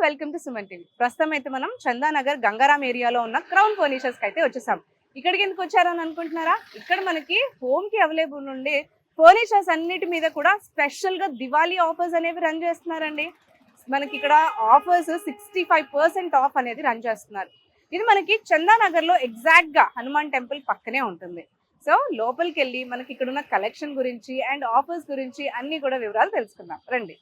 Welcome to Suman TV. ప్రస్తుతం అయితే మనం చందానగర్ గంగారాం ఏరియాలో ఉన్న క్రౌన్ ఫర్నిచర్స్ కి అయితే వచ్చేసాం. ఇక్కడికి ఎందుకు వచ్చారని అనుకుంటున్నారా? ఇక్కడ మనకి హోమ్ కి అవైలబుల్ ఉండే ఫర్నిచర్స్ అన్నిటి మీద కూడా స్పెషల్ గా దివాళీ ఆఫర్స్ అనేవి రన్ చేస్తున్నారండి. మనకి ఇక్కడ ఆఫర్స్ 65% ఆఫ్ అనేది రన్ చేస్తున్నారు. ఇది మనకి చందానగర్ లో ఎగ్జాక్ట్ గా హనుమాన్ టెంపుల్ పక్కనే ఉంటుంది. సో లోపలికి వెళ్ళి మనకి ఇక్కడ ఉన్న కలెక్షన్ గురించి అండ్ ఆఫర్స్ గురించి అన్ని కూడా వివరాలు తెలుసుకుందాం రండి.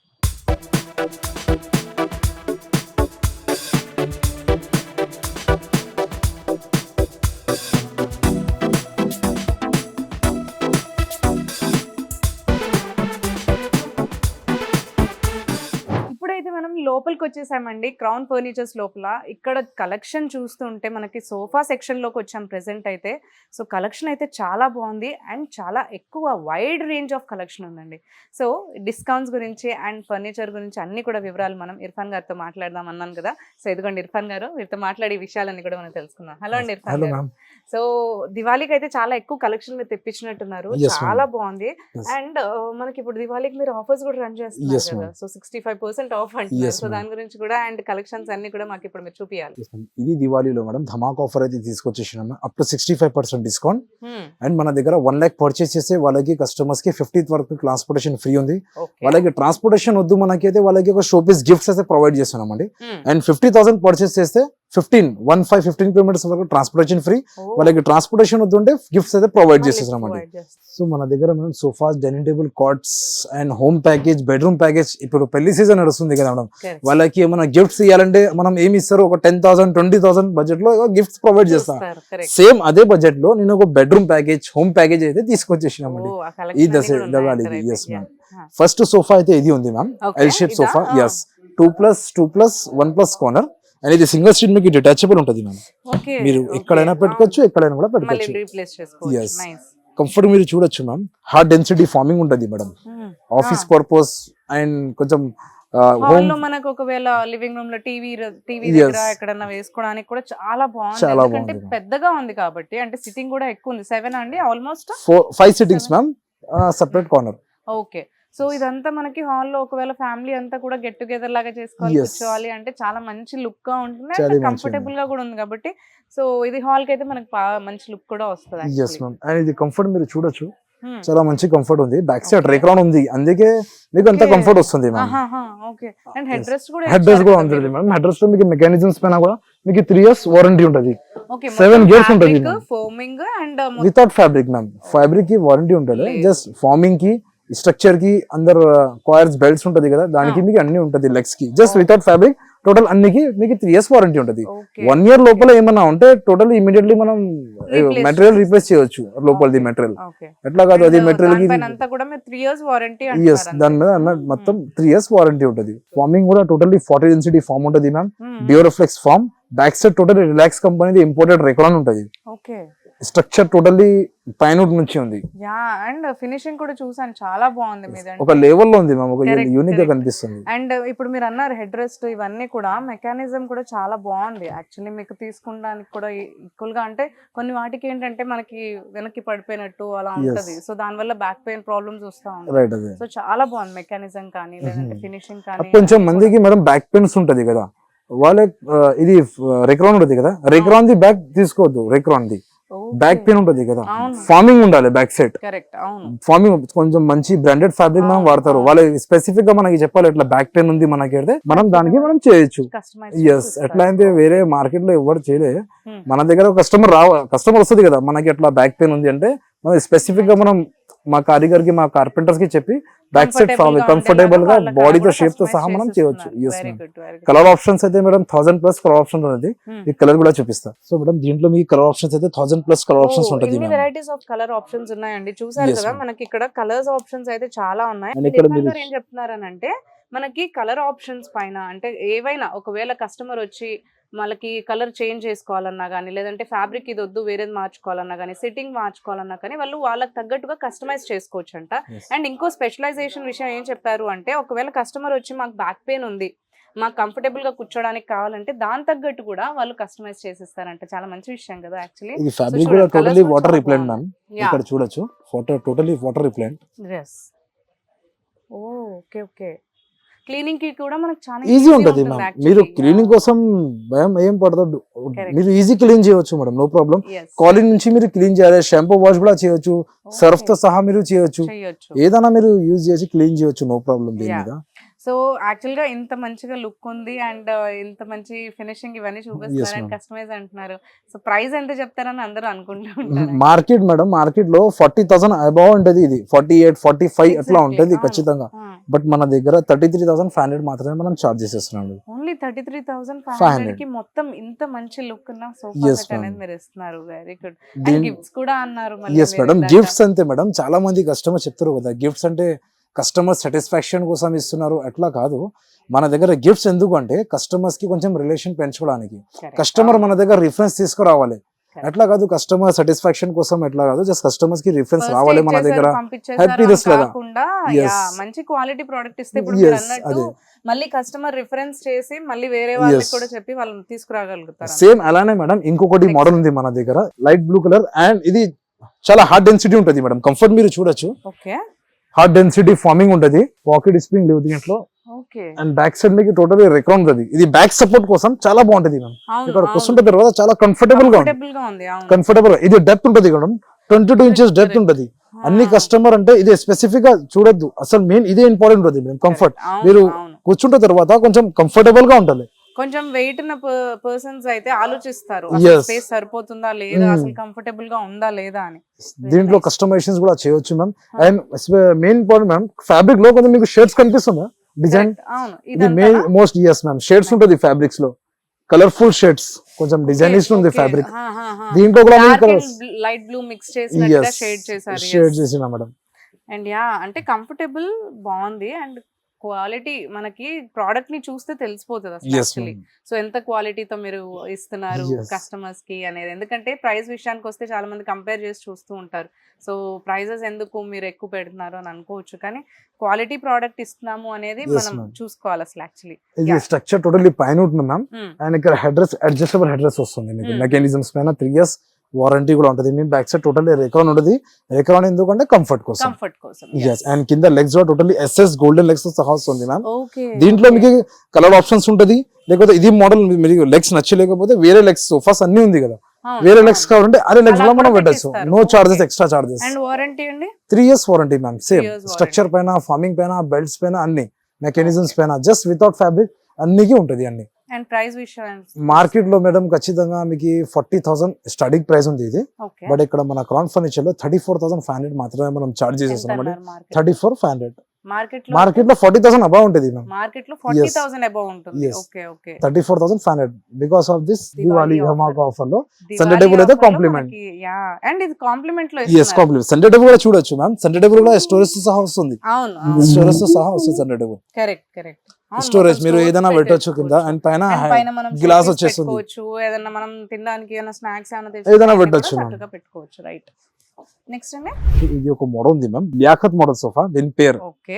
మనం లోపలికి వచ్చేసామండి క్రౌన్ ఫర్నిచర్స్ లోపల. ఇక్కడ కలెక్షన్ చూస్తుంటే మనకి సోఫా సెక్షన్ లోకి వచ్చాం ప్రెసెంట్ అయితే. సో కలెక్షన్ అయితే చాలా బాగుంది అండ్ చాలా ఎక్కువ వైడ్ రేంజ్ ఆఫ్ కలెక్షన్ ఉందండి. సో డిస్కౌంట్స్ గురించి అండ్ ఫర్నిచర్ గురించి అన్ని కూడా వివరాలు మనం ఇర్ఫాన్ గారితో మాట్లాడదాం అన్నాను కదా. సో ఇదిగోండి ఇర్ఫాన్ గారు, వీరితో మాట్లాడే విషయాలన్నీ కూడా మనం తెలుసుకుందాం. హలో అండి ఇర్ఫాన్ గారు. సో దివాళీకి అయితే చాలా ఎక్కువ కలెక్షన్ మీరు తెప్పించినట్టున్నారు, చాలా బాగుంది. అండ్ మనకి ఇప్పుడు దివాళీకి మీరు ఆఫర్స్ కూడా రన్ చేస్తున్నారు కదా. సో 65% ఆఫ్ అంటున్నారు. సో దాని గురించి కూడా అండ్ కలెక్షన్స్ అన్ని కూడా మాకు ఇప్పుడు మీరు చూపియాలి. ఇది దివాళీలో మేడం ధమాక్ ఆఫర్ అయితే తీసుకొచ్చేసినాము. Up to 65% discount. అండ్ మన దగ్గర 1 lakh పర్చేస్ చేసే వాళ్ళకి కస్టమర్స్ కి 50th వరకు ట్రాన్స్పోర్టేషన్ ఫ్రీ ఉంది. వాళ్ళకి ట్రాన్స్పోర్టేషన్ వద్దు మనకి అయితే వాళ్ళకి ఒక షోపీస్ గిఫ్ట్స్ అయితే ప్రొవైడ్ చేస్తున్నామండి. అండ్ 50,000 పర్చేస్ చేస్తే 15 కిలోమీటర్స్ వరకు ట్రాన్స్పోర్టేషన్ ఫ్రీ. వాళ్ళకి ట్రాన్స్పోర్టేషన్ వద్దుంటే గిఫ్ట్స్ అయితే ప్రొవైడ్ చేస్తున్నామండి. సో మన దగ్గర మనం sofas, dining table, cots and home package, bedroom package, ఇప్పుడు పెళ్లి సీజన్ నడుస్తుంది కదా మేడం, వాళ్ళకి ఏమైనా గిఫ్ట్స్ ఇవ్వాలంటే మనం ఏమి ఇస్తారు, ఒక 10,000 20,000 బడ్జెట్ లో గిఫ్ట్స్ ప్రొవైడ్ చేస్తాం. సేమ్ అదే బడ్జెట్ లో నేను ఒక బెడ్రూమ్ ప్యాకేజ్, హోమ్ ప్యాకేజ్ అయితే తీసుకొచ్చేసినామండి ఈ దశ. Yes ma'am. ఫస్ట్ సోఫా అయితే ఇది ఉంది ma'am, L shape sofa. Yes, 2+1+ corner. And ఇది సింగిల్ సీట్ మీకు డిటాచబుల్ ఉంటుంది మ్యామ్. మీరు ఎక్కడైనా పెట్టుకోవచ్చు, ఎక్కడైనా కూడా పెట్టుకోవచ్చు. ఎస్, కంఫర్ట్ మీరు చూడొచ్చు మ్యామ్. హార్డ్ డెన్సిటీ ఫార్మింగ్ ఉంటుంది మేడం, ఆఫీస్ పర్పస్ అండ్ కొంచెం హోమ్ లో మనకు ఒకవేళ లివింగ్ రూమ్ లో టీవీ దగ్గర ఎక్కడన్నా వేసుకోవడానికి కూడా చాలా బాగుంది. ఎందుకంటే పెద్దగా ఉంది కాబట్టి, అంటే సిట్టింగ్ కూడా ఎక్కువ ఉంది. 7 అండి, almost 5 sittings ma'am, separate corner. Okay. So ఇదంతా మనకి హాల్ లో ఒకవేళ ఫ్యామిలీ అంతా కూడా గెట్ టుగెదర్ లాగా చేసుకోవాలి అంటే చాలా మంచి లుక్ గా ఉంటుంది, కంఫర్టబుల్ గా కూడా ఉంది కాబట్టి. సో ఇది హాల్ కి అయితే మనకి మంచి లుక్ కూడా వస్తుంది. yes ma'am. అండ్ ఇది కంఫర్ట్ మీరు చూడొచ్చు, చాలా మంచి కంఫర్ట్ ఉంది. బ్యాక్ సైడ్ రేక్రౌండ్ ఉంది, అందుకే మీకు అంత కంఫర్ట్ వస్తుంది ma'am. Okay. And head rest కూడా ఉంటుంది మ్యామ్. హెడ్ రెస్ట్ లో మీకు మెకానిజమ్స్ పైన కూడా మీకు 3 years వారంటీ ఉంటుంది. 7 gears ఉంటుంది foaming and without fabric ma'am. Fabric కి వారంటీ ఉంటుంది, జస్ట్ ఫార్మింగ్ కి, స్ట్రక్చర్ కి, అందరు కాయర్స్ బెల్ట్స్ ఉంటది కదా, దానికి మీకు అన్ని ఉంటది. లెగ్స్ కి జస్ట్ వితౌట్ ఫ్యాబ్రిక్, టోటల్ అన్నికి మీకు 3 years వారంటీ ఉంటది. 1 year లోపల ఏమన్నా ఉంటే టోటల్ ఇమీడియట్లీ మనం మెటీరియల్ రీప్లేస్ చేయొచ్చు. లోపలది మెటీరియల్ ఎట్లా కాదు, అది మెటీరియల్ కి దాని మీద మొత్తం 3 years వారంటీ ఉంటది. ఫార్మింగ్ కూడా టోటల్లీ 40 density ఫార్మ్ ఉంటది ma'am, Duroflex foam. Back side total relax company imported Recron ఉంటది. స్ట్రక్చర్ టోటల్లీ పైన నుంచి ఉంది. అండ్ ఫినిషింగ్ కూడా చూసాను, చాలా బాగుంది. మీద ఒక లెవెల్ లో ఉంది మ్యామ్, ఒక యూనిక్ గా కనిపిస్తుంది. అండ్ ఇప్పుడు మీరు అన్నారు హెడ్ రెస్ట్, ఇవన్నీ కూడా మెకానిజం కూడా చాలా బాగుంది. యాక్చువల్లీ మీకు తీసుకోవడానికి కూడా ఈక్వల్ గా, అంటే కొన్ని వాటికి ఏంటంటే మనకి వెనక్కి పడిపోయినట్టు అలా ఉంటది. సో దాని వల్ల బ్యాక్ పెయిన్ ప్రాబ్లమ్స్ వస్తా ఉంటాయి. సో చాలా బాగుంది మెకానిజం కానీ, లేదంటే ఫినిషింగ్ కానీ. కొంచెం మందికి మేడం బ్యాక్ పెయిన్స్ ఉంటది కదా, వాళ్ళ ఇది రేక్రాన్ ఉంటుంది కదా, రేక్రాన్ ది బ్యాక్ తీసుకోవద్దు. రేక్రాన్ ది బ్యాక్ పెయిన్ ఉంటుంది కదా, అవును. ఫార్మింగ్ ఉండాలి బ్యాక్ సైడ్. కరెక్ట్, అవును. ఫార్మింగ్ కొంచెం మంచి బ్రాండెడ్ ఫ్యాబ్రిక్ మనం అవును, వాడతారు. అవును. వాళ్ళు స్పెసిఫిక్ గా మనకి చెప్పాలి ఇట్లా బ్యాక్ పెయిన్ ఉంది మనకి అయితే మనం దానికి మనం చేయొచ్చు. ఎస్, ఎట్లా అయితే వేరే మార్కెట్ లో ఎవరు చేయలే, మన దగ్గర కస్టమర్ వస్తుంది కదా మనకి ఎట్లా బ్యాక్ పెయిన్ ఉంది అంటే మనం స్పెసిఫిక్ గా మనం మా కారిగర్ కి మా కార్పెంటర్స్ కి చెప్పి బ్యాక్ సైడ్ కంఫర్టబుల్ గా బాడీతో షేప్ తో సహా మనం చేయొచ్చు. కలర్ ఆప్షన్స్ అయితే మేడం 1000+ కలర్ ఆప్షన్ ఉంది. ఈ కలర్ కూడా చూపిస్తా. సో మేడం దీంట్లో మీకు కలర్ ఆప్షన్స్ అయితే 1000+ కలర్ ఆప్షన్స్ ఉంటుంది. వెరైటీస్ ఆఫ్ కలర్ ఆప్షన్స్ ఉన్నాయండి, చూసారు Yes, కదా. ma'am. మనకి ఇక్కడ కలర్స్ ఆప్షన్స్ అయితే చాలా ఉన్నాయి. And ఇక్కడ మీరు- ఏం చెప్తున్నారనంటే మనకి కలర్ ఆప్షన్స్ పైన అంటే ఏవైనా ఒకవేళ కస్టమర్ వచ్చి వాళ్ళకి కలర్ చేంజ్ చేసుకోవాలన్నా కానీ, లేదంటే ఫ్యాబ్రిక్ ఇది వద్దు వేరేది మార్చుకోవాలన్నా కానీ, సిట్టింగ్ మార్చుకోవాలన్నా కానీ వాళ్ళు వాళ్ళకి తగ్గట్టుగా కస్టమైజ్ చేసుకోవచ్చు అంట. Yes. అండ్ ఇంకో స్పెషలైజేషన్ విషయం ఏం చెప్పారు అంటే ఒకవేళ కస్టమర్ వచ్చి మాకు బ్యాక్ పెయిన్ ఉంది, మాకు కంఫర్టబుల్ గా కూర్చోడానికి కావాలంటే దాని తగ్గట్టు కూడా వాళ్ళు కస్టమైజ్ చేసిస్తారంట. చాలా మంచి విషయం కదా యాక్చువల్లీ. ఇది ఫ్యాబ్రిక్ కూడా totally water repellent ma'am. Yeah. ఇక్కడ చూడొచ్చు totally water repellent. Yes. Okay okay. Cleaning కి కూడా మనకు చాలా ఈజీ ఉంటది మ్యామ్. మీరు క్లీనింగ్ కోసం భయం ఏం పడదు, Correct. మీరు ఈజీ క్లీన్ చేయొచ్చు మేడం, నో ప్రాబ్లం. కాలిన్ నుంచి మీరు క్లీన్ చేయాలి, షాంపూ వాష్ కూడా చేయొచ్చు, సర్ఫ్ తో సహా మీరు చేయొచ్చు, ఏదైనా మీరు యూజ్ చేసి క్లీన్ చేయొచ్చు, నో ప్రాబ్లం దీని Yeah. మీద. సో యాక్చువల్ గా ఇంత మంచిగా లుక్ ఉంది అండ్ ఇంత మంచి ఫినిషింగ్ ఇవన్నీ చూపిస్తున్నారు అండ్ ma'am. కస్టమైజ్ అంటున్నారు. సో ప్రైస్ ఎంత చెప్తారని అందరూ అనుకుంటూ ఉంటారు. మార్కెట్ మేడం, మార్కెట్ లో 40,000 అబౌవ్ ఉంటది, ఇది 48, 45 అట్లా Exactly. ఉంటది ఖచ్చితంగా. బట్ మన దగ్గర 33,500 మాత్రమే మనం చార్జ్ చేసేస్తున్నాం. ఓన్లీ 33,500 కి మొత్తం ఇంత మంచి లుక్ ఉన్న సోఫా Yes, సెట్ అనేది ma'am. మీరు ఇస్తున్నారు. Very good. దీని- గిఫ్ట్స్ కూడా అన్నారు. ఎస్ మేడం, గిఫ్ట్స్ అంతే మేడం. చాలా మంది కస్టమర్ చెప్తారు కదా గిఫ్ట్స్ అంటే కస్టమర్ సాటిస్ఫాక్షన్ కోసం ఇస్తున్నారు, అట్లా కాదు. మన దగ్గర గిఫ్ట్స్ ఎందుకు అంటే కస్టమర్స్ కి కొంచెం రిలేషన్ పెంచుకోవడానికి, కస్టమర్ మన దగ్గర రిఫరెన్స్ తీసుకురావాలి. అట్లా కాదు కస్టమర్ సాటిస్ఫాక్షన్ కోసం, ఎట్లా కాదు జస్ట్ కస్టమర్స్ కి రిఫరెన్స్ రావాలి మన దగ్గర. happiness లేదా? Yes. మంచి క్వాలిటీ ప్రోడక్ట్ ఇస్తే ఇప్పుడు మీరు Yes, అన్నట్టు అదే. మళ్ళీ కస్టమర్ రిఫరెన్స్ చేసి మళ్ళీ వేరే వాళ్ళకి Yes. కూడా చెప్పి వాళ్ళని తీసుకురాగలుగుతారు. సేమ్ అలానే మేడం ఇంకొకటి Next. మోడల్ ఉంది మన దగ్గర, లైట్ బ్లూ కలర్. అండ్ ఇది చాలా హార్డ్ డెన్సిటీ ఉంటుంది మేడం, కంఫర్ట్ మీరు చూడొచ్చు. ఓకే హార్డ్ డెన్సిటీ ఫార్మింగ్ ఉంటుంది, పాకెట్ స్ప్రింగ్ లేదు దీంట్లో. ఓకే. అండ్ బ్యాక్ సైడ్ మీకు టోటలీ రెక్రౌండ్ ఉంటుంది. ఇది బ్యాక్ సపోర్ట్ కోసం చాలా బాగుంటుంది మ్యామ్. ఇక్కడ కూర్చుంటే తర్వాత చాలా కంఫర్టబుల్ గా ఉంది. కంఫర్టబుల్ గా ఉంది. అవును. కంఫర్టబుల్ ఇది డెప్త్ ఉంటుంది మేడం, 22 ఇంచెస్ డెప్త్ ఉంటుంది. అన్ని కస్టమర్ అంటే ఇది స్పెసిఫిక్ గా చూడొద్దు, అసలు మెయిన్ ఇదే ఇంపార్టెంట్ ఉంటుంది మేడం, కంఫర్ట్. అవును, మీరు అవును. కూర్చుంటే తర్వాత కొంచెం కంఫర్టబుల్ గా ఉంటుంది. కొంచెం వెయిట్ ఉన్న పర్సన్స్ అయితే ఆలోచిస్తారు Yes. స్పేస్ సరిపోతుందా లేదా, అసలు కంఫర్టబుల్ గా ఉందా లేదా అని. దీంట్లో కస్టమైజేషన్స్ కూడా చేయొచ్చు ma'am. And main point ma'am, fabric లో కొంచెం మీకు షేడ్స్ కనిపిస్తుందా డిజైన్? Correct. అవును. ఇది main most yes ma'am, shades ఉంటుంది ఫ్యాబ్రిక్స్ లో, కలర్ఫుల్ షేడ్స్, కొంచెం డిజైనిస్ట్ ఉంది ఫ్యాబ్రిక్. దీంట్లో కూడా లైట్ బ్లూ మిక్స్ చేసినట్టుగా షేడ్ చేశారు. షేడ్ చేసిన మేడం. అండ్ యా అంటే కంఫర్టబుల్ బాగుంది అండ్ క్వాలిటీ మనకి ప్రోడక్ట్ ని చూస్తే తెలిసిపోతుంది అసలు Yes, యాక్చువల్లీ. ma'am. సో ఎంత క్వాలిటీతో మీరు ఇస్తున్నారు Yes. కస్టమర్స్ కి అనేది. ఎందుకంటే ప్రైస్ విషయానికి వస్తే చాలా మంది కంపేర్ చేసి చూస్తూ ఉంటారు. సో ప్రైజెస్ ఎందుకు మీరు ఎక్కువ పెడుతున్నారు అని అనుకోవచ్చు, కానీ క్వాలిటీ ప్రోడక్ట్ ఇస్తున్నాము అనేది Yes, మనం ma'am. చూసుకోవాలి అసలు యాక్చువల్లీ. ఇది స్ట్రక్చర్ టోటల్లీ పైన ఉంటుంది మ్యామ్. అండ్ ఇక్కడ హెడ్రెస్ అడ్జస్టబుల్ హెడ్రెస్ వస్తుంది మీకు, మెకానిజమ్స్ పైన 3 years వారంటీ కూడా ఉంటుంది. మీ బ్యాక్ సైడ్ టోటల్లీ రెక్రాన్ ఉంటుంది. రెక్రాన్ ఎందుకంటే కంఫర్ట్ కోసం. కంఫర్ట్ కోసం. ఎస్. అండ్ కింద లెగ్స్ కూడా టోటల్లీ ఎస్ఎస్ గోల్డెన్ లెగ్స్ తో సహా వస్తుంది మ్యామ్. ఓకే. దీంట్లో మీకు కలర్ ఆప్షన్స్ ఉంటుంది, లేకపోతే ఇది మోడల్ మీకు లెగ్స్ నచ్చలేకపోతే వేరే లెగ్స్ సోఫాస్ అన్ని ఉంది కదా, వేరే లెగ్స్ కావాలంటే అదే లెగ్స్ లో మనం పెట్టచ్చు, no charges, extra charges. And warranty అండి 3 years warranty ma'am. Same 3 years structure పైన, ఫార్మింగ్ పైన, బెల్ట్స్ పైన, అన్ని మెకానిజమ్స్ పైన, జస్ట్ వితౌట్ ఫ్యాబ్రిక్ అన్నికి ఉంటుంది అన్ని. అండ్ ప్రైస్ విషయం మార్కెట్ లో మేడం ఖచ్చితంగా మీకు 40,000 స్టార్టింగ్ ప్రైస్ ఉంది ఇది. ఓకే. బట్ ఇక్కడ మన క్రౌన్ ఫర్నిచర్ లో 34,500 మాత్రమే మనం చార్జ్ చేసేస్తున్నాం. 34,500. మార్కెట్ లో 40,000 అబౌవ్ ఉంటుంది మ్యామ్. మార్కెట్ లో 40,000 అబౌవ్ ఉంటుంది. Yes. Okay okay. 34,500 because of this Diwali offer. Dhamaka offer లో సండే టేబుల్ అయితే కాంప్లిమెంట్. యా అండ్ ఇది కాంప్లిమెంట్ లో ఎస్ ఇస్తున్నారు. కాంప్లిమెంట్. సండే టేబుల్ కూడా చూడొచ్చు మ్యామ్. సండే టేబుల్ కూడా స్టోరేజ్ తో సహా వస్తుంది. అవును స్టోరేజ్ తో సహా వస్తుంది Sunday table. Correct correct. Storage మీరు ఏదైనా పెట్టొచ్చు కింద, అండ్ పైన గ్లాస్ వచ్చేస్తుంది. ఏదైనా మనం తినడానికి ఏదైనా స్నాక్స్ ఏదైనా పెట్టొచ్చు చక్కగా పెట్టుకోవచ్చు. రైట్. నెక్స్ట్ అండి ఇది ఒక మోడల్ ఉంది మ్యామ్, లియాఖత్ మోడల్ సోఫా. దీని పేరు ఓకే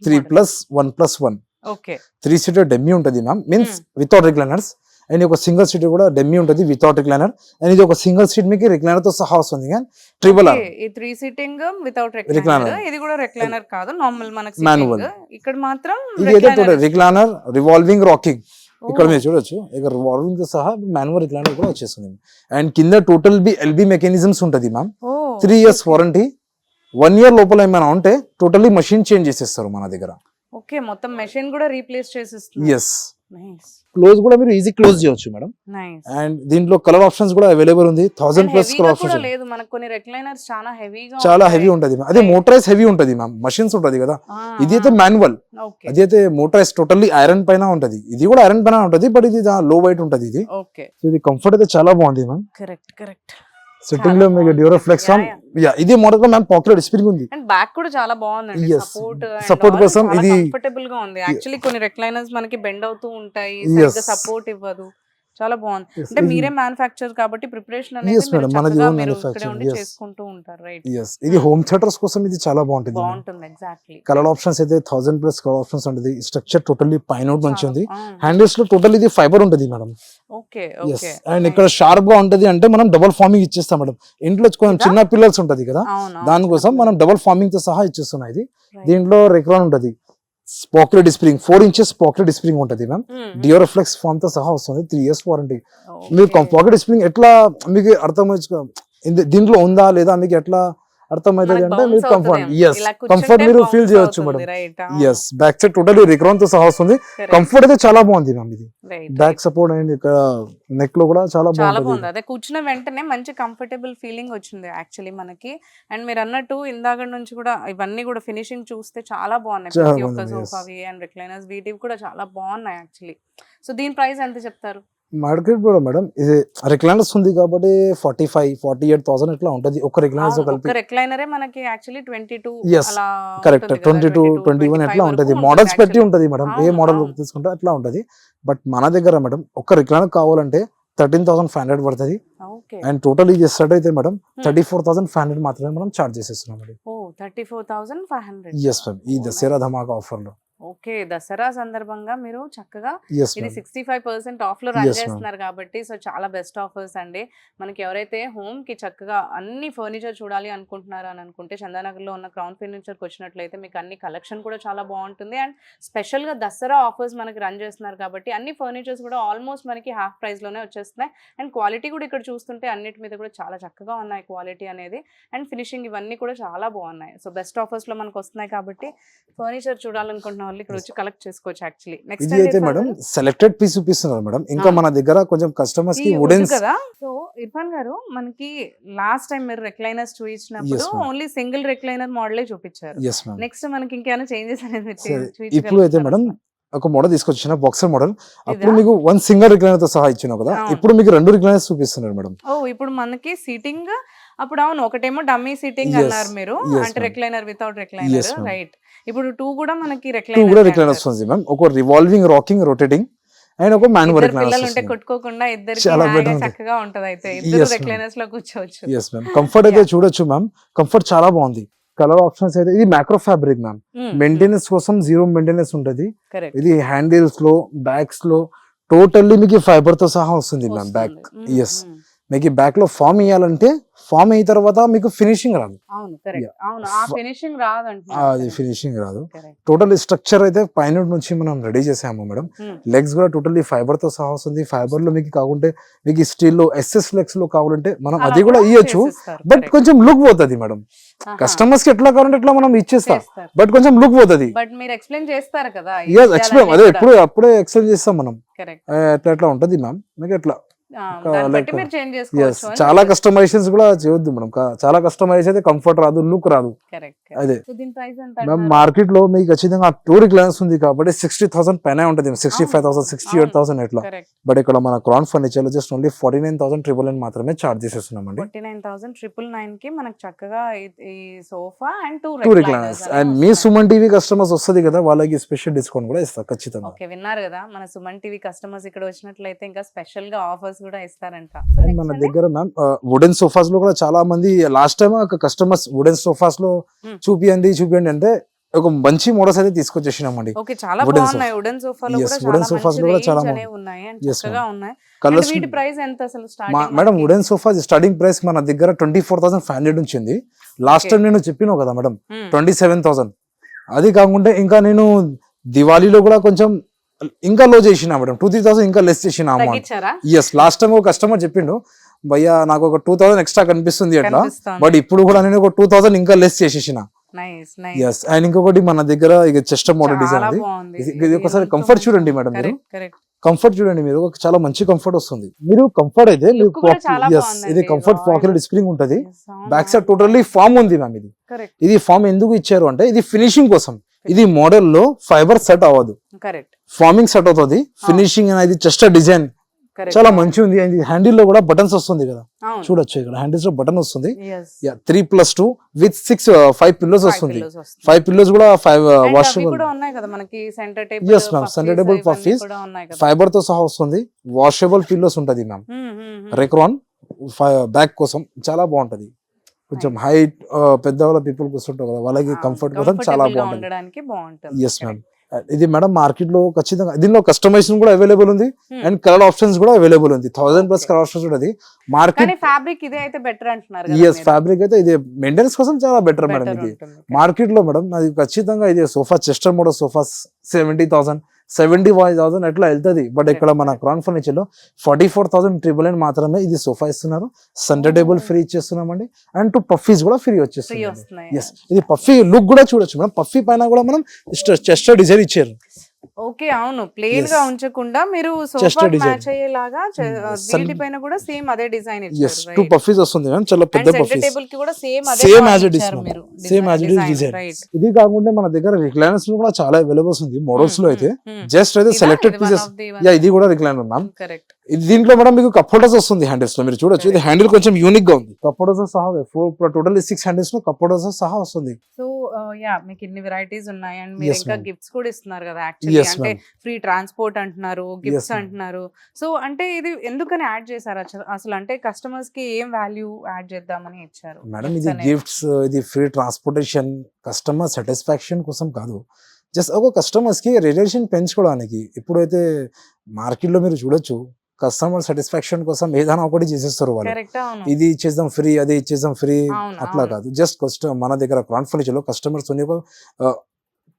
3+1+1. ఓకే. 3 సీటర్ డెమ్మీ ఉంటుంది ma'am, means without recliners. And ఒక సింగిల్ సీట్ కూడా డెమ్మీ ఉంటుంది వితౌట్ రిక్లైనర్. అండ్ ఇది ఒక సింగిల్ సీట్ మీకు రిక్లైనర్ తో సహా వస్తుంది. కానీ ట్రిపుల్ ఆర్ ఈ 3 సీటింగ్ వితౌట్ రిక్లైనర్. ఇది కూడా రిక్లైనర్ కాదు, నార్మల్ మనకి Manual. ఇక్కడ మాత్రం ఇది అయితే రిక్లైనర్ రివాల్వింగ్ రాకింగ్. ఇక్కడ మీరు చూడొచ్చు ఇక్కడ వార్నింగ్ తో సహా మాన్యువల్ రిక్లైనర్ కూడా వచ్చేస్తుంది అండ్ కింద టోటల్ ఎల్బి మెకానిజమ్స్ ఉంటుంది మ్యామ్ 3 years వారంటీ 1 year లోపల ఏమైనా ఉంటే టోటల్లీ మషిన్ చేంజ్ చేసేస్తారు మన దగ్గర. ఓకే, మొత్తం మెషిన్ కూడా రీప్లేస్ చేసేస్తుంది. ఎస్, క్లోజ్ కూడా మీరు ఈజీ క్లోజ్ చేయొచ్చు మేడం. అండ్ దీంట్లో కలర్ ఆప్షన్స్ కూడా అవైలబుల్ ఉంది. 1000+ కలర్ ఆప్షన్స్ లేదు మనకు. కొన్ని రెక్లైనర్స్ చాలా హెవీ ఉంటది. అదే మోటరైజ్ హెవీ ఉంటది మ్యామ్, మషిన్స్ ఉంటది కదా. ఇది అయితే మాన్యువల్, అది అయితే మోటరైజ్ టోటల్లీ ఐరన్ పైన ఉంటది. ఇది కూడా ఐరన్ పైన ఉంటది, బట్ ఇది లో వైట్ ఉంటది. ఇది ఇది కంఫర్ట్ అయితే చాలా బాగుంది మ్యామ్. కరెక్ట్. సిట్టింగ్ లో మీకు డ్యూరోఫ్లెక్స్ ఇది మోడల్ లో మ్యామ్ పాకెట్ స్ప్రింగ్ ఉంది. అండ్ బ్యాక్ కూడా చాలా బాగుంది. సపోర్ట్ కోసం ఇది కంఫర్టబుల్ గా ఉంది. యాక్చువల్లీ కొన్ని రెక్లైనర్స్ మనకి బెండ్ అవుతూ ఉంటాయి, సపోర్ట్ ఇవ్వదు. చాలా బాగుంది. అంటే మీరే మ్యానుఫ్యాక్చర్ కాబట్టి ప్రిపరేషన్ అనేది మీరు ఇక్కడే ఉండి చేసుకుంటూ ఉంటారు, రైట్? ఇది హోమ్ థియేటర్స్ కోసం ఇది చాలా బాగుంటుంది. ఎగ్జాక్ట్లీ. కలర్ ఆప్షన్స్ అయితే 1000+ కలర్ ఆప్షన్స్ ఉంటుంది. స్ట్రక్చర్ టోటల్లీ పైన నుంచి ఉంది. హ్యాండిల్స్ లో టోటల్ ఇది ఫైబర్ ఉంటుంది మేడం. ఓకే. అండ్ ఇక్కడ షార్ప్ గా ఉంటది అంటే మనం డబుల్ ఫార్మింగ్ ఇచ్చేస్తాం మేడం. ఇంట్లో కొంచెం చిన్న పిల్లర్స్ ఉంటది కదా, దానికోసం మనం డబుల్ ఫార్మింగ్ తో సహా ఇచ్చేస్తున్నాం. ఇది దీంట్లో రెక్రాన్ ఉంటది, pocket spring 4 inches pocket spring ఉంటుంది మ్యామ్. డియోరెఫ్లెక్స్ ఫామ్ తో సహా వస్తుంది. 3 years వారంటీ. మీరు పాకెట్ స్ప్రింగ్ ఎట్లా మీకు అర్థమవుతుంది దీంట్లో ఉందా లేదా మీకు ఎట్లా అర్థమవుతుంది అంటే మీరు కంఫర్ట్ మీరు ఫీల్ చేయొచ్చు మేడం. బ్యాక్ సైడ్ టోటల్లీ రిక్రాన్ తో సహా వస్తుంది. కంఫర్ట్ అయితే చాలా బాగుంది మ్యామ్. ఇది బ్యాక్ సపోర్ట్ అండ్ ఇక్కడ నెక్ లో కూడా చాలా బాగుంది. అదే కూర్చున్న వెంటనే మంచి కంఫర్టబుల్ ఫీలింగ్ వచ్చింది యాక్చువల్లీ మనకి. అండ్ మీరు అన్నట్టు ఇందాక నుంచి కూడా ఇవన్నీ కూడా ఫినిషింగ్ చూస్తే చాలా బాగున్నాయి. ప్రతి ఒక్క సోఫావి అండ్ రిక్లైనర్స్ వీటివి కూడా చాలా బాగున్నాయి యాక్చువల్లీ. సో దీని ప్రైస్ ఎంత చెప్తారు? మార్కెట్ కూడా మేడం ఇది రిక్లైనర్స్ ఉంది కాబట్టి 45,000-48,000 ఇట్లా ఉంటది. ఒక రిక్లైనర్స్ కలిపి రిక్లైనరే మనకి యాక్చువల్లీ 22 అలా కరెక్ట్ 22-21 ఎట్లా ఉంటది. మోడల్స్ పెట్టి ఉంటది మేడం, ఏ మోడల్ తీసుకుంటే అట్లా ఉంటది. బట్ మన దగ్గర మేడం ఒక రిక్లైనర్ కావాలంటే 13,500 పడుతుంది. అండ్ టోటల్ ఇది స్టార్ట్ అయితే మేడం 34,500 మాత్రమే మనం చార్జ్ చేసేస్తున్నాం మేడం. 34,500. ఎస్ మ్యామ్, ఈ దసరా ధమాకా ఆఫర్ లో. ఓకే, దసరా సందర్భంగా మీరు చక్కగా ఇది 65% ఆఫ్ లో రన్ చేస్తున్నారు కాబట్టి సో చాలా బెస్ట్ ఆఫర్స్ అండి. మనకి ఎవరైతే హోమ్ కి చక్కగా అన్ని ఫర్నిచర్ చూడాలి అనుకుంటున్నారా అని అనుకుంటే చందానగర్ లో ఉన్న క్రౌన్ ఫర్నిచర్ కి వచ్చినట్లయితే మీకు అన్ని కలెక్షన్ కూడా చాలా బాగుంటుంది. అండ్ స్పెషల్ గా దసరా ఆఫర్స్ మనకి రన్ చేస్తున్నారు కాబట్టి అన్ని ఫర్నిచర్స్ కూడా ఆల్మోస్ట్ మనకి హాఫ్ ప్రైస్ లోనే వచ్చేస్తున్నాయి. అండ్ క్వాలిటీ కూడా ఇక్కడ చూస్తుంటే అన్నిటి మీద కూడా చాలా చక్కగా ఉన్నాయి క్వాలిటీ అనేది. అండ్ ఫినిషింగ్ ఇవన్నీ కూడా చాలా బాగున్నాయి. సో బెస్ట్ ఆఫర్స్ లో మనకు వస్తున్నాయి కాబట్టి ఫర్నిచర్ చూడాలనుకుంటున్న ఇక్కడ వచ్చి కలెక్ట్ చేసుకోవచ్చు. యాక్చువల్లీ నెక్స్ట్ అయితే మేడం సెలెక్టెడ్ పీస్ చూపిస్తున్నారు మేడం. ఇంకా మన దగ్గర కొంచెం కస్టమర్స్ కి వుడెన్ కదా. సో ఇర్ఫాన్ గారు మనకి లాస్ట్ టైం మీరు రెక్లైనర్స్ చూపించినప్పుడు ఓన్లీ సింగిల్ రెక్లైనర్ మోడలే చూపించారు. నెక్స్ట్ మనకి ఇంకేమైనా చేంజెస్ అనేది ఇప్పుడు అయితే మేడం ఒక మోడల్ తీసుకొచ్చిన బాక్సర్ మోడల్. అప్పుడు మీకు 1 సింగిల్ రిక్లైనర్ తో సహా ఇచ్చినావు కదా, ఇప్పుడు మీకు 2 రిక్లైనర్స్ చూపిస్తున్నారు మేడం. ఇప్పుడు మనకి సీటింగ్ అప్పుడు అవును ఒకటేమో డమ్మీ సీటింగ్ అన్నారు మీరు, అంటే రిక్లైనర్ వితౌట్ రిక్లైనర్, రైట్? ఇప్పుడు 2 కూడా మనకి రిక్లైనర్స్ ఉంది మ్యామ్. ఒక రివాల్వింగ్ రాకింగ్ రొటేటింగ్ అండ్ ఒక మాన్యువల్ రిక్లైనర్. పిల్లలు ఉంటే కొట్టుకోకుండా ఇద్దరికి చక్కగా ఉంటది. అయితే ఇద్దరు రిక్లైనర్స్ లో కూర్చోవచ్చు. yes మ్యామ్, కంఫర్ట్ అయితే చూడొచ్చు మ్యామ్. కంఫర్ట్ చాలా బాగుంది. కలర్ ఆప్షన్స్ అయితే ఇది మైక్రో ఫ్యాబ్రిక్ మ్యామ్. మెయింటెనెన్స్ కోసం 0 మెయింటెనెన్స్ ఉంటది. ఇది హ్యాండిల్స్ లో బ్యాగ్స్ లో టోటల్లీ మీకు ఫైబర్ తో సహా వస్తుంది మ్యామ్. బ్యాక్ ఎస్, మీకు బ్యాక్ లో ఫామ్ ఇవ్వాలంటే ఫామ్ అయిన తర్వాత మీకు ఫినిషింగ్ రాదు. అది ఫినిషింగ్ రాదు. టోటల్ స్ట్రక్చర్ అయితే పైన నుంచి మనం రెడీ చేసాము మేడం. లెగ్స్ కూడా టోటల్లీ ఫైబర్ తో సహా వస్తుంది. ఫైబర్ లో మీకు కాకుంటే మీకు స్టీల్ లో ఎస్ఎస్ లెగ్స్ లో కావాలంటే మనం అది కూడా ఇవ్వచ్చు. బట్ కొంచెం లుక్ పోతుంది మేడం. కస్టమర్స్ కి ఎట్లా కావాలంటే ఎట్లా మనం ఇచ్చేస్తాం, బట్ కొంచెం లుక్ పోతుంది. అదే అప్పుడే ఎక్స్ప్లెయిన్ చేస్తాం మనం ఎట్లా ఉంటది మ్యామ్. మీకు ఎట్లా చాలా కస్టమైజేషన్స్ కూడా చేయొద్దు మేడం. చాలా కస్టమైజ్ అయితే కంఫర్ట్ రాదు, లుక్ రాదు. అదే మార్కెట్ లో మీకు ఖచ్చితంగా 2 రిక్లైనర్స్ ఉంది కాబట్టి 60,000 పైన ఉంటుంది. 65,000 68,000 ఎట్లా. బట్ ఇక్కడ మన క్రౌన్ ఫర్నిచర్ లో జస్ట్ ఓన్లీ 49,999 మాత్రమే చార్జ్ చేసేస్తున్నాం అండి. 49,999 కి మనకు చక్కగా ఈ sofa and 2 recliners. And me Suman TV customers వస్తుంది కదా, వాళ్ళకి స్పెషల్ డిస్కౌంట్ కూడా ఇస్తారు ఖచ్చితంగా. ఓకే, విన్నారు కదా, మన సుమన్ టీవీ కస్టమర్స్ ఇక్కడ వచ్చినట్లయితే ఇంకా స్పెషల్ గా ఆఫర్స్ కూడా ఇస్తారంట. మన దగ్గర మ్యామ్ వుడెన్ సోఫాస్ లో కూడా చాలా మంది లాస్ట్ టైం ఒక కస్టమర్స్ వుడెన్ సోఫాస్ లో చూపియండి అంటే ఒక మంచి మోడల్స్ అయితే తీసుకొచ్చేసినామండి. ఓకే, చాలా బాగున్నాయి. వుడెన్ సోఫాలో కూడా చాలా ఉన్నాయి అండ్ చక్కగా ఉన్నాయి. కలర్స్ వీటి ప్రైస్ ఎంత అసలు starting? Madam wooden sofa starting price మన దగ్గర 24,500 నుంచి ఉంది. లాస్ట్ టైం నేను చెప్పినా కదా మేడం 27,000. అది కాకుండా ఇంకా నేను దివాళీలో కూడా కొంచెం ఇంకా లో చేసిన మేడం 2,000-3,000 ఇంకా లెస్ చేసిన అమౌంట్. తగ్గించారా? ఎస్, లాస్ట్ టైం ఒక కస్టమర్ చెప్పిండు భయ్యా నాకు ఒక 2,000 ఎక్స్ట్రా కనిపిస్తుంది అట్లా, కనిపిస్తోంది. బట్ ఇప్పుడు కూడా నేను ఒక 2,000 ఇంకా లెస్ చేసేసిన. నైస్ ఎస్, అండ్ ఇంకొకటి మన దగ్గర ఇక చెస్ట్ మోడల్ డిజైన్ చాలా అది. బాగుంది. ఇది ఒకసారి కంఫర్ట్ చూడండి మేడం, మీరు కరెక్ట్. కంఫర్ట్ చూడండి, మీరు ఒక చాలా మంచి కంఫర్ట్ వస్తుంది. మీరు కంఫర్ట్ అయితే Look కూడా చాలా ఎస్, బాగుందండి. ఇది కంఫర్ట్ Wow. పాకెట్ స్ప్రింగ్ ఉంటది. బ్యాక్ సైడ్ టోటల్లీ ఫామ్ ఉంది మ్యామ్. ఇది కరెక్ట్. ఇది ఫామ్ ఎందుకు ఇచ్చారు అంటే ఇది ఫినిషింగ్ కోసం. ఇది మోడల్ లో ఫైబర్ సెట్ అవ్వదు, కరెక్ట్. ఫార్మింగ్ సెట్ అవుతుంది. ఫినిషింగ్ అనేది జస్ట్ డిజైన్ కరెక్ట్. చాలా మంచి ఉంది. హ్యాండిల్ లో కూడా బటన్స్ వస్తుంది కదా, అవును. చూడొచ్చు ఇక్కడ హ్యాండిల్స్ లో బటన్ వస్తుంది. Yes. 3+2 విత్ 5 పిల్లోస్ వస్తుంది. Pillows వస్తుంది. 5 పిల్లోస్ కూడా 5 And అవి వాషబుల్. కూడా ఉన్నాయి కదా మనకి centre table. Yes, ma'am. Center table puffies. కూడా ఉన్నాయి కదా. ఫైబర్ తో సహా వస్తుంది. వాషబుల్ పిల్లోస్ ఉంటది మ్యామ్. రెక్రాన్ బ్యాక్ కోసం చాలా బాగుంటది. కొంచెం హైట్ పెద్దవాళ్ళ పీపుల్ కూర్చుంటారు కదా, వాళ్ళకి కంఫర్ట్ కోసం చాలా బాగుంటుంది. ఉండడానికి బాగుంటుంది. Yes ma'am. ఇది మేడం మార్కెట్ లో ఖచ్చితంగా దీనిలో కస్టమైజేషన్ కూడా అవైలబుల్ ఉంది అండ్ కలర్ ఆప్షన్స్ కూడా అవైలబుల్ ఉంది. 1000+ కలర్ ఆప్షన్స్ కూడా మార్కెట్. కానీ ఫ్యాబ్రిక్ ఇదే అయితే బెటర్ అంటున్నారు కదా. ఎస్, ఫ్యాబ్రిక్ అయితే ఇది మెయింటెనెన్స్ కోసం చాలా బెటర్ మేడం. ఇది మార్కెట్ లో మేడం అది ఖచ్చితంగా ఇది సోఫా చెస్టర్ మోడల్ సోఫా 70,000 75,000 ఎట్లా వెళ్తుంది. బట్ ఇక్కడ మన క్రౌన్ ఫర్నిచర్ లో 44,999 మాత్రమే ఇది సోఫా ఇస్తున్నారు. సెంటర్ టేబుల్ ఫ్రీ ఇచ్చేస్తున్నామండి అండ్ 2 పఫీస్ కూడా ఫ్రీ వచ్చేస్తుంది. ఎస్, ఇది పఫీ లుక్ కూడా చూడొచ్చు మేడం. పఫీ పైన కూడా మనం చెస్టర్ డిజైన్ ఇచ్చారు. ఓకే, అవును. ప్లేన్ గా ఉంచకుండా మీరు Chest సోఫా design. మ్యాచ్ అయ్యేలాగా వీటి పైన కూడా సేమ్ అదే డిజైన్ ఎస్, ఇచ్చారు. 2 పఫీస్ వస్తుంది మేడం, చాలా పెద్ద సెంటర్ పఫీస్. టేబుల్ కి కూడా సేమ్ అదే same as model it is ఇచ్చారు మీరు. Same as it is design. ఇది కాకుండా మన దగ్గర రిక్లైనర్స్ కూడా చాలా అవైలబుల్స్ ఉంది మోడల్స్ లో అయితే. జస్ట్ అయితే సెలెక్టెడ్ పీసెస్. యా, ఇది కూడా రిక్లైనర్ మ్యామ్. కరెక్ట్. ఇది దీంట్లో మేడం మీకు కప్ హోల్డర్స్ వస్తుంది హ్యాండిల్స్ లో, మీరు చూడొచ్చు. ఇది హ్యాండిల్ కొంచెం యూనిక్ గా ఉంది. కప్ హోల్డర్స్ సహా టోటల్ 6 హ్యాండిల్స్ లో కప్ హోల్డర్స్ సహా వస్తుంది. సో యా, మీకు ఇన్ని వెరైటీస్ ఉన్నాయి అండ్ మీరు Yes, ఇంకా ma'am. గిఫ్ట్స్ కూడా ఇస్తున్నారు కదా. యాక్చువల్లీ Yes, అంటే ma'am. ఫ్రీ ట్రాన్స్పోర్ట్ అంటున్నారు, గిఫ్ట్స్ ma'am. అంటున్నారు. సో అంటే ఇది ఎందుకని యాడ్ చేశారు అసలు? అంటే కస్టమర్స్ కి ఏం వాల్యూ యాడ్ చేద్దామని ఇచ్చారు మేడం gifts ఇది అనేవి? గిఫ్ట్స్, ఇది ఫ్రీ ట్రాన్స్పోర్టేషన్, కస్టమర్ సాటిస్ఫాక్షన్ కోసం కాదు. జస్ట్ ఒక కస్టమర్స్ కి రిలేషన్ పెంచుకోవడానికి. ఇప్పుడైతే మార్కెట్ లో మీరు చూడొచ్చు, కస్టమర్ సాటిస్ఫాక్షన్ కోసం ఏదైనా ఒకటి చేసేస్తారు వాళ్ళు. కరెక్ట్. అవును. ఇది ఇచ్చేద్దాం ఫ్రీ, అది ఇచ్చేద్దాం ఫ్రీ, అవును, అట్లా అవును. కాదు. జస్ట్ మన దగ్గర క్రౌన్ ఫర్నిచర్ లో కస్టమర్స్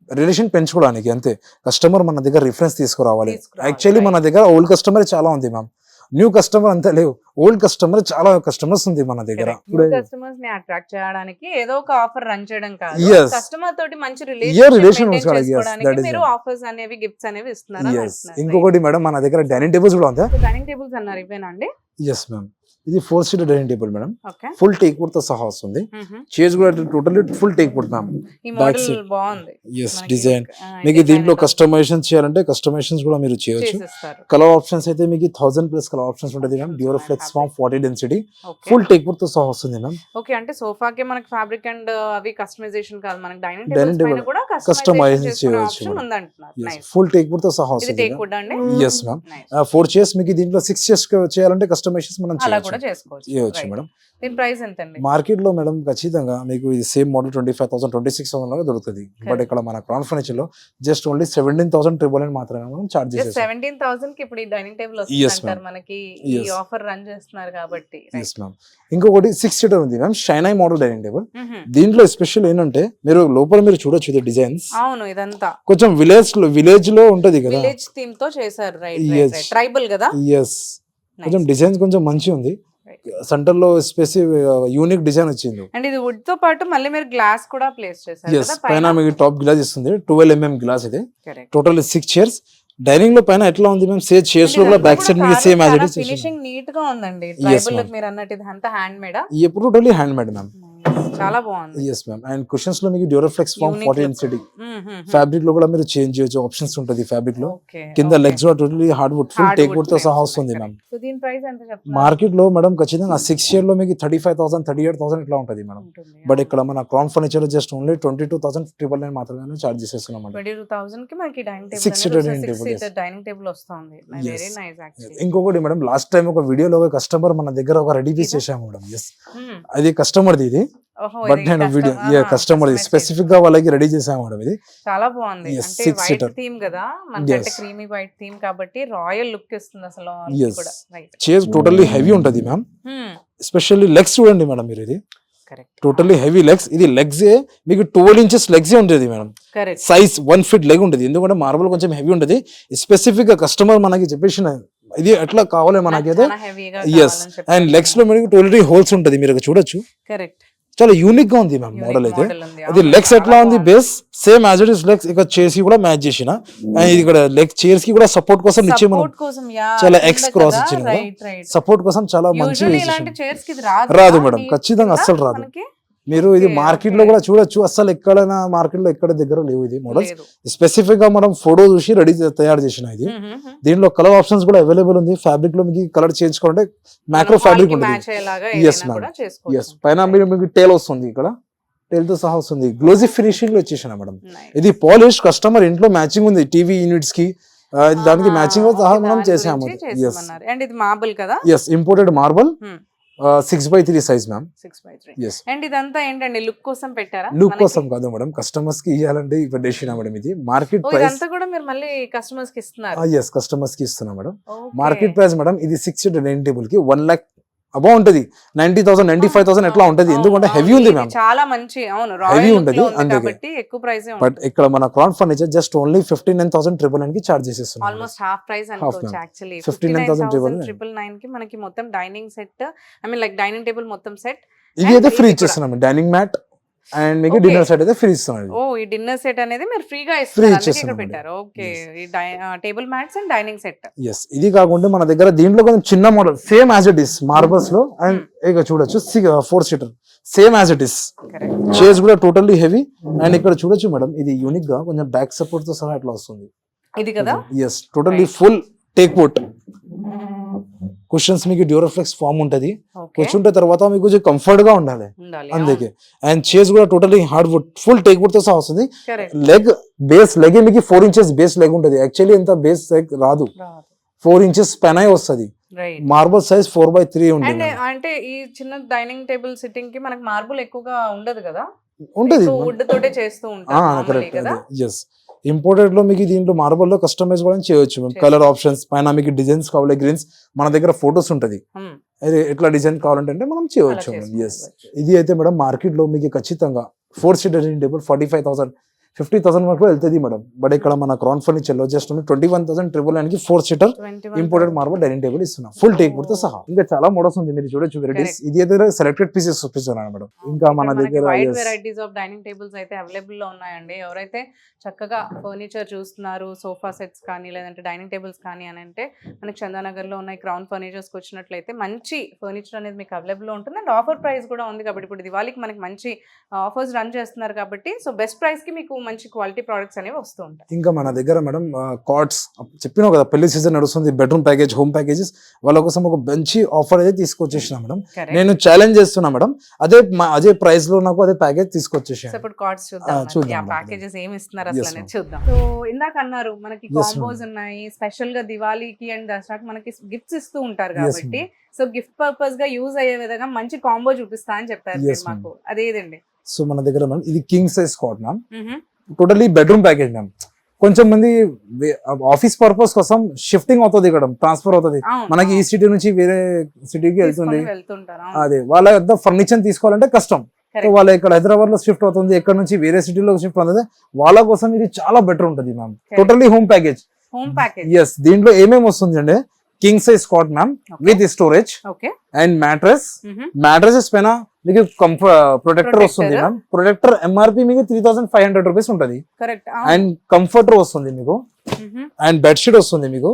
రిలేషన్ పెంచుకోవడానికి అంతే. కస్టమర్ మన దగ్గర రిఫరెన్స్ తీసుకురావాలి. తీసుకురావాలి, యాక్చువల్లీ మన right. దగ్గర ఓల్డ్ కస్టమర్ చాలా ఉంది మ్యామ్. న్యూ కస్టమర్ అంతా లేవు, ఓల్డ్ కస్టమర్ చాలా కస్టమర్స్ ఉంది మన దగ్గర. కస్టమర్స్ ని అట్రాక్ట్ చేయడానికి ఏదో ఒక ఆఫర్ రన్ చేయడం కాదు, Yes. కస్టమర్ తోటి మంచి relation రిలేషన్ ఉంచుకోవాలి. Yes, that is మీరు it. ఆఫర్స్ అనేవి గిఫ్ట్స్ అనేవి ఇస్తున్నారు. ఎస్, ఇంకొకటి మేడం మన దగ్గర డైనింగ్ టేబుల్స్ కూడా ఉంది. డైనింగ్ టేబుల్స్ అన్నారు ఇవేనా అండి? ఎస్ మ్యామ్, ఇది 4 seater dining table madam. Okay. Full teak wood తో సహా వస్తుంది. చైర్స్ కూడా totally full teak would ma'am. ఈ Back మోడల్ side. బాగుంది. ఎస్, మనకి డిజైన్. ఆ, మీకు design దీంట్లో ఏదో కస్టమైజేషన్ చేయాలంటే కస్టమైజేషన్స్ కూడా మీరు చేయొచ్చు. చేసేస్తారు. కలర్ ఆప్షన్స్ అయితే మీకు 1000+ కలర్ ఆప్షన్స్ ఉంటుంది ma'am. Duroflex foam 40 density, okay. Full teak wood తో సహా వస్తుంది మ్యామ్. ఓకే, అంటే సోఫాకి మనకి ఫ్యాబ్రిక్ అండ్ అవి కస్టమైజేషన్ కాదు, మనకి డైనింగ్ Dining టేబుల్స్ పైన table కూడా customization కస్టమైజేషన్ చేసుకునే చేయవచ్చు ఆప్షన్ మనం. ఉందంటున్నారు. నైస్. ఫుల్ టేక్ వుడ్ తో సహా ఇది వస్తుంది. టేక్ వుడ్ అండి? Yes ma'am. Nice. 4 చైర్స్ మీకు దీంట్లో 6 చైర్స్ చేయాలంటే కస్టమైజేషన్స్ మనం అలా కూడా చేయొచ్చు. చేసుకోవచ్చు. చేయొచ్చు Right. మేడం. దీని ప్రైస్ ఎంత అండి? మార్కెట్ లో మేడం ఖచ్చితంగా మీకు ఇది సేమ్ మోడల్ 25,000 26,000 లాగా దొరుకుతుంది. But Correct. ఇక్కడ మన క్రౌన్ ఫర్నిచర్ లో జస్ట్ ఓన్లీ 17,999 మాత్రమే మనం చార్జ్ జస్ట్ చేసేస్తాం. 17,000 కి ఇప్పుడు ఈ డైనింగ్ టేబుల్ Yes, వస్తుంది అంటారు ma'am. మనకి. ఈ Yes. ఆఫర్ రన్ చేస్తున్నారు కాబట్టి. Yes ma'am. ఇంకొకటి 6 సీటర్ ఉంది మ్యామ్, షైనై మోడల్ డైనింగ్ టేబుల్. దీంట్లో స్పెషల్ ఏంటంటే మీరు లోపల మీరు చూడొచ్చు, ఇది డిజైన్స్ అవును, ఇదంతా కొంచెం విలేజ్ లో ఉంటది కదా. విలేజ్ థీమ్ తో చేశారు. Yes. రైట్, ట్రైబల్ కదా. ఎస్, కొంచెం డిజైన్స్ కొంచెం మంచి ఉంది. సెంటర్ లో యూనిక్ డిజైన్ వచ్చింది. అండ్ ఇది వుడ్ తో పాటు మళ్ళీ మీరు గ్లాస్ కూడా ప్లేస్ చేశారు ఎస్, కదా పైన మీకు టాప్ గ్లాస్ ఇస్తుంది. 12 mm గ్లాస్ ఇది. కరెక్ట్. Total 6 chairs. డైనింగ్ లో పైన ఎట్లా ఉంది మేము చైర్స్ లో కూడా బ్యాక్ సైడ్ మీకు same as it is. Finishing neat గా ఉందండి. Yes, ట్రైబల్ ma'am. మీరు అన్నట్టు ఇది అంతా హ్యాండ్ మేడా? ఎప్పుడు టోటల్లీ హ్యాండ్ మేడ్ మ్యామ్. చాలా బాగుంది. Yes ma'am. అండ్ కుషన్స్ లో మీకు Duroflex foam Unique 40 look. Density. Fabric లో కూడా మీరు చేంజ్ చేయొచ్చు, ఆప్షన్స్ ఉంటుంది ఫ్యాబ్రిక్ లో. ఓకే. కింద లెగ్స్ కూడా totally hard wood, full teak wood తో సహా వస్తుంది మ్యామ్. సో దీని ప్రైస్ ఎంత చెప్తున్నారు? మార్కెట్ లో మేడం ఖచ్చితంగా 6 చైర్ లో మీకు 35,000 38,000 ఇట్లా ఉంటుంది మేడం. బట్ ఇక్కడ మన క్రౌన్ ఫర్నిచర్ లో జస్ట్ ఓన్లీ 22,999 మాత్రమే చార్జ్ చేసేస్తున్నాం. 22,000 కి మనకి dining table 6 seater dining table, yes. Dining table వస్తుంది. Yes. Very nice actually. ఇంకొకటి మేడం, లాస్ట్ టైం ఒక వీడియోలో ఒక కస్టమర్ మన దగ్గర ఒక రెడీ పీస్ చేసాము మేడం. ఎస్, అది కస్టమర్ది ఇది. బట్ నేను వీడియో కస్టమర్ స్పెసిఫిక్ గా వాళ్ళకి రెడీ చేసాము మేడం. ఇది చాలా బాగుంది. Yes, అంటే 6 వైట్ seater. థీమ్ కదా, మనకంటే Yes. క్రీమీ వైట్ థీమ్ కాబట్టి రాయల్ లుక్ ఇస్తుంది అసలు Yes. కూడా. రైట్. చైర్ టోటల్లీ హెవీ ఉంటది మ్యామ్. ఎస్పెషల్లీ లెగ్స్ చూడండి మేడం మీరు. ఇది కరెక్ట్ టోటల్లీ హెవీ లెగ్స్. ఇది లెగ్స్ మీకు 12 ఇంచెస్ లెగ్స్ ఉంటుంది madam. Correct size 1 feet leg ఉంటుంది. ఎందుకంటే మార్బల్ కొంచెం హెవీ ఉంటుంది. స్పెసిఫిక్ గా కస్టమర్ మనకి చెప్పేసిన ఇది ఎట్లా కావాలి మనకైతే. ఎస్, అండ్ లెగ్స్ లో మనకి 12 హోల్స్ ఉంటుంది, మీరు చూడొచ్చు. కరెక్ట్ చాలా యూనిక్ గా ఉంది మ్యామ్ మోడల్ అయితే. అది లెగ్స్ ఎట్లా ఉంది, base same as it is legs. ఇక్కడ చైర్స్ కి కూడా మ్యాచ్ చేసిన, అండ్ ఇది ఇక్కడ లెగ్ చైర్స్ కి కూడా సపోర్ట్ కోసం ఇచ్చి మనం చాలా ఎక్స్ క్రాస్ ఇచ్చిన సపోర్ట్ కోసం చాలా మంచి రాదు మేడం, ఖచ్చితంగా అస్సలు రాదు. మీరు ఇది మార్కెట్ లో కూడా చూడొచ్చు, అస్సలు ఎక్కడైనా మార్కెట్ లో ఎక్కడ దగ్గర లేవు ఇది మోడల్స్. స్పెసిఫిక్ గా మనం ఫోటో చూసి రెడీ తయారు చేసిన ఇది. దీంట్లో కలర్ ఆప్షన్స్ కూడా అవైలబుల్ ఉంది. ఫ్యాబ్రిక్ లో మీకు కలర్ చేంజ్ కావాలంటే మైక్రో ఫ్యాబ్రిక్ ఉంటుంది. Yes ma'am, yes. పైన మీకు టేల్ వస్తుంది, ఇక్కడ టేల్ తో సహా వస్తుంది. గ్లోజీ ఫినిషింగ్ లో వచ్చేసిన మేడం. ఇది పాలిష్ కస్టమర్ ఇంట్లో మ్యాచింగ్ ఉంది టీవీ యూనిట్స్ కి, దానికి మ్యాచింగ్ సహా మనం చేసాము. Yes, imported marble 6x3 size ma'am. 6x3. And ఇదంతా ఏంటండి లుక్ కోసం పెట్టారా? లుక్ కోసం కాదు మేడం, కస్టమర్స్ కి ఇవ్వాలంటే పెట్టేసిన మేడం. ఇది మార్కెట్ ప్రైస్. ఇదంతా కూడా మీరు మళ్ళీ కస్టమర్స్ కి ఇస్తున్నారు? ఎస్, కస్టమర్స్ కి ఇస్తున్నా మేడం. మార్కెట్ ప్రైస్ మేడం ఇది 6 సీటర్ డైనింగ్ టేబుల్ కి 1 lakh అబౌవ్ ఉంటది. 90,000 95,000 ఎట్లా ఉంటది, ఎందుకంటే హెవీ ఉంది మ్యామ్. చాలా మంచి, అవును, హెవీ ఉంటది కాబట్టి ఎక్కువ ప్రైస్. బట్ ఇక్కడ మన క్రౌన్ ఫర్నిచర్ జస్ట్ ఓన్లీ 59,999 కి చార్జ్ చేసేస్తున్నాం. ఆల్మోస్ట్ హాఫ్ ప్రైస్ అనుకోవచ్చు యాక్చువల్లీ. 59,999 కి మనకి మొత్తం dining set, I mean like dining table మొత్తం సెట్. ఇది అయితే ఫ్రీ ఇచ్చేస్తున్నాం. డైనింగ్ మ్యాట్ అండ్ మీకు డిన్నర్ సెట్ అయితే ఫ్రీ ఇస్తున్నాం. ఓ, ఈ డిన్నర్ సెట్ అనేది మీరు ఫ్రీగా ఇస్తున్నారు, ఇక్కడ పెట్టారు. ఓకే, ఈ table mats and dining set. Yes, ఇది కాకుండా మన దగ్గర దీంట్లో కొంచెం చిన్న model same as it is marbles లో, అండ్ ఇక చూడొచ్చు 4 seater same as it is. Chairs కూడా టోటల్లీ హెవీ. అండ్ ఇక్కడ చూడొచ్చు మేడం, ఇది యూనిక్ గా కొంచెం బ్యాక్ సపోర్ట్ తో సహా ఇట్లా వస్తుంది. ఇది కదా? Yes, totally full teak wood cushions, మీకు డ్యూరోఫ్లెక్స్ ఫామ్ ఉంటది. కూర్చుంటే తర్వాత మీకు కొంచెం కంఫర్ట్ గా ఉండాలి అందుకే. అండ్ చైర్స్ కూడా totally hard wood full teak wood తో సహా వస్తుంది. లెగ్ బేస్ లెగ్ మీకు 4 ఇంచెస్ బేస్ లెగ్ ఉంటది. యాక్చువల్లీ ఎంత బేస్ లెగ్ రాదు, 4 ఇంచెస్ పెనై వస్తుంది. మార్బల్ సైజ్ 4x3 ఉంటుంది. అంటే ఈ చిన్న డైనింగ్ టేబుల్ సిట్టింగ్ కి మనకి మార్బుల్ ఎక్కువగా ఉండదు కదా, ఉంటది వుడ్ తోటే చేస్తూ ఉంటారు కదా. ఎస్, ఇంపోర్టెడ్ లో మీకు దీంట్లో మార్బల్ లో కస్టమైజ్ కూడా చేయొచ్చు. కలర్ ఆప్షన్స్ పైన మీకు డిజైన్స్ కావాలి, గ్రీన్స్ మన దగ్గర ఫోటోస్ ఉంటది, ఎట్లా డిజైన్ కావాలంటే మనం చేయవచ్చు. ఎస్, ఇది అయితే మేడం మార్కెట్ లో మీకు ఖచ్చితంగా 4 సీటర్ డైనింగ్ టేబుల్ 45,000 50,000 వరకు వెళ్తుంది మేడం. బట్ ఇక్కడ మన క్రౌన్ ఫర్నిచర్ లో జస్ట్ 21,999 కి 4 seater imported marble dining table ఇస్తున్నాం, ఫుల్ టేక్ వుడ్ తో సహా. ఇంకా చాలా మోడల్స్ ఉంది, మీరు చూడొచ్చు వెరైటీస్. ఇది అయితే సెలెక్టెడ్ పీసెస్ చూపిస్తున్నాను మేడం. ఇంకా మన దగ్గర వెరైటీస్ ఆఫ్ డైనింగ్ టేబుల్స్ అయితే అవైలబుల్ లో ఉన్నాయండి. ఎవరైతే చక్కగా ఫర్నిచర్ చూస్తున్నారు, సోఫా సెట్స్ కానీ లేదంటే డైనింగ్ టేబుల్స్ కానీ అని అంటే మనకి చందానగర్ లో ఉన్న క్రౌన్ ఫర్నిచర్స్ కి వచ్చినట్లయితే మంచి ఫర్నిచర్ అనేది మీకు అవైలబుల్ లో ఉంటుంది. అండ్ ఆఫర్ ప్రైస్ కూడా ఉంది కాబట్టి ఇప్పుడు దివాళీకి మనకి మంచి ఆఫర్స్ రన్ చేస్తున్నారు కాబట్టి సో బెస్ట్ ప్రైస్ కి మీకు మంచి క్వాలిటీ ప్రొడక్ట్స్ అనేవి వస్తూ ఉంటాయి. ఇంకా మన దగ్గర మేడం కార్డ్స్ చెప్పినా కదా, పెళ్లి సీజన్ నడుస్తుంది, బెడ్రూమ్ ప్యాకేజ్ హోమ్ ప్యాకేజెస్ వాళ్ళ కోసం ఒక మంచి ఆఫర్ అయితే తీసుకొచ్చేసిన మేడం. నేను ఛాలెంజ్ చేస్తున్నా మేడం, అదే ప్రైస్ లో నాకు అదే ప్యాకేజ్ తీసుకొచ్చేసాను. ఇప్పుడు కార్డ్స్ చూద్దాం, ప్యాకేజెస్ ఏమి ఇస్తున్నారు అసలు అనేది చూద్దాం. సో ఇందాక అన్నారు మనకి కాంబోస్ ఉన్నాయి, స్పెషల్ గా దివాళీకి అండ్ దసరాకి మనకి గిఫ్ట్స్ ఇస్తూ ఉంటారు కాబట్టి సో గిఫ్ట్ పర్పస్ గా యూజ్ అయ్యే విధంగా మంచి కాంబో చూపిస్తా అని చెప్పారు మాకు, అదేదండి. సో మన దగ్గర మ్యామ్ ఇది king size cot ma'am, totally bedroom package ma'am. కొంచెం మంది ఆఫీస్ పర్పస్ కోసం షిఫ్టింగ్ అవుతుంది, ఇక్కడ ట్రాన్స్ఫర్ అవుతుంది, మనకి ఈ సిటీ నుంచి వేరే సిటీకి వెళ్తుంది. అదే వాళ్ళ యొక్క ఫర్నిచర్ తీసుకోవాలంటే కష్టం, వాళ్ళ ఇక్కడ హైదరాబాద్ లో షిఫ్ట్ అవుతుంది, ఎక్కడ నుంచి వేరే సిటీలో షిఫ్ట్ అవుతుంది, వాళ్ళ కోసం ఇది చాలా బెటర్ ఉంటుంది ma'am. Totally home package. Yes, దీంట్లో ఏమేమి వస్తుంది అంటే king size cot ma'am with storage and mattresses పైన మీకు ప్రొటెక్టర్ వస్తుంది మ్యామ్. ప్రొటెక్టర్ ఎంఆర్పి మీకు 3,500 రూపీస్ ఉంటుంది. అండ్ కంఫర్టర్ వస్తుంది మీకు, అండ్ బెడ్షీట్ వస్తుంది మీకు,